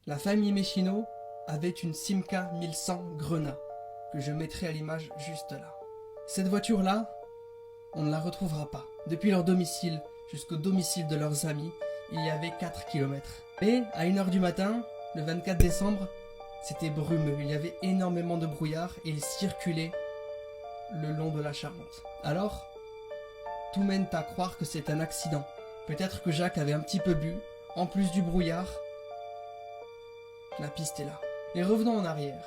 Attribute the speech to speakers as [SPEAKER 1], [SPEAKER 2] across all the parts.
[SPEAKER 1] La famille Méchineau avait une Simca 1100 Grenat, que je mettrai à l'image juste là. Cette voiture-là, on ne la retrouvera pas. Depuis leur domicile jusqu'au domicile de leurs amis, il y avait 4 km. Et à 1h du matin, le 24 décembre, c'était brumeux. Il y avait énormément de brouillard et ils circulaient le long de la Charente. Alors, tout mène à croire que c'est un accident. Peut-être que Jacques avait un petit peu bu, en plus du brouillard. La piste est là. Et revenons en arrière.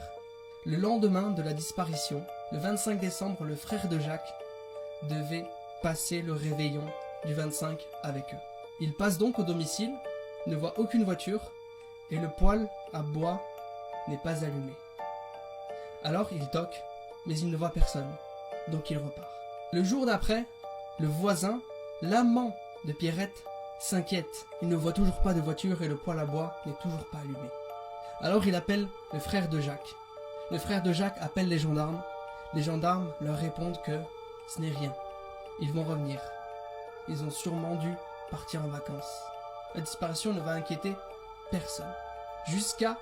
[SPEAKER 1] Le lendemain de la disparition, le 25 décembre, le frère de Jacques devait passer le réveillon du 25 avec eux. Il passe donc au domicile, ne voit aucune voiture, et le poêle à bois n'est pas allumé. Alors il toque, mais il ne voit personne, donc il repart. Le jour d'après, le voisin, l'amant de Pierrette, s'inquiète. Il ne voit toujours pas de voiture et le poêle à bois n'est toujours pas allumé. Alors il appelle le frère de Jacques. Le frère de Jacques appelle les gendarmes. Les gendarmes leur répondent que ce n'est rien. Ils vont revenir. Ils ont sûrement dû partir en vacances. La disparition ne va inquiéter personne. Jusqu'à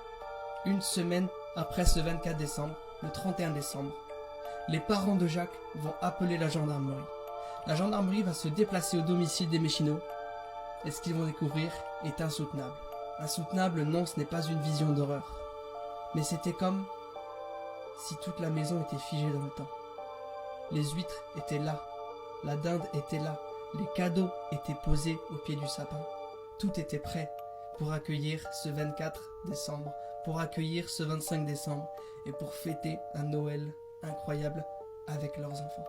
[SPEAKER 1] une semaine après ce 24 décembre, le 31 décembre, les parents de Jacques vont appeler la gendarmerie. La gendarmerie va se déplacer au domicile des Méchineau et ce qu'ils vont découvrir est insoutenable. Insoutenable, non, ce n'est pas une vision d'horreur. Mais c'était comme si toute la maison était figée dans le temps. Les huîtres étaient là, la dinde était là, les cadeaux étaient posés au pied du sapin. Tout était prêt pour accueillir ce 24 décembre, pour accueillir ce 25 décembre et pour fêter un Noël incroyable avec leurs enfants.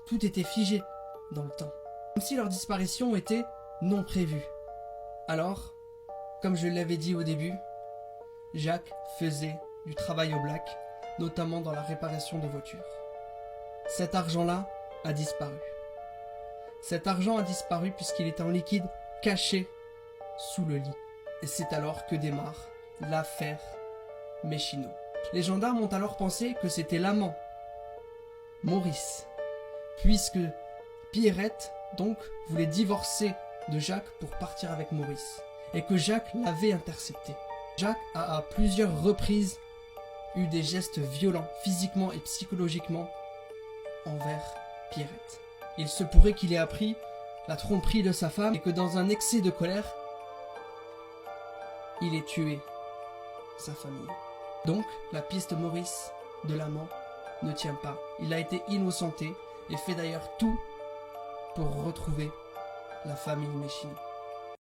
[SPEAKER 1] Tout était figé dans le temps, comme si leur disparition était non prévue. Alors, comme je l'avais dit au début, Jacques faisait du travail au black, notamment dans la réparation de voitures. Cet argent-là a disparu. Cet argent a disparu puisqu'il était en liquide caché sous le lit. Et c'est alors que démarre l'affaire Méchineau. Les gendarmes ont alors pensé que c'était l'amant, Maurice, puisque Pierrette, donc, voulait divorcer de Jacques pour partir avec Maurice, et que Jacques l'avait intercepté. Jacques a à plusieurs reprises eu des gestes violents, physiquement et psychologiquement, envers Pierrette. Il se pourrait qu'il ait appris la tromperie de sa femme et que dans un excès de colère, il ait tué sa famille. Donc, la piste Maurice de l'amant ne tient pas. Il a été innocenté et fait d'ailleurs tout pour retrouver la famille Méchineau.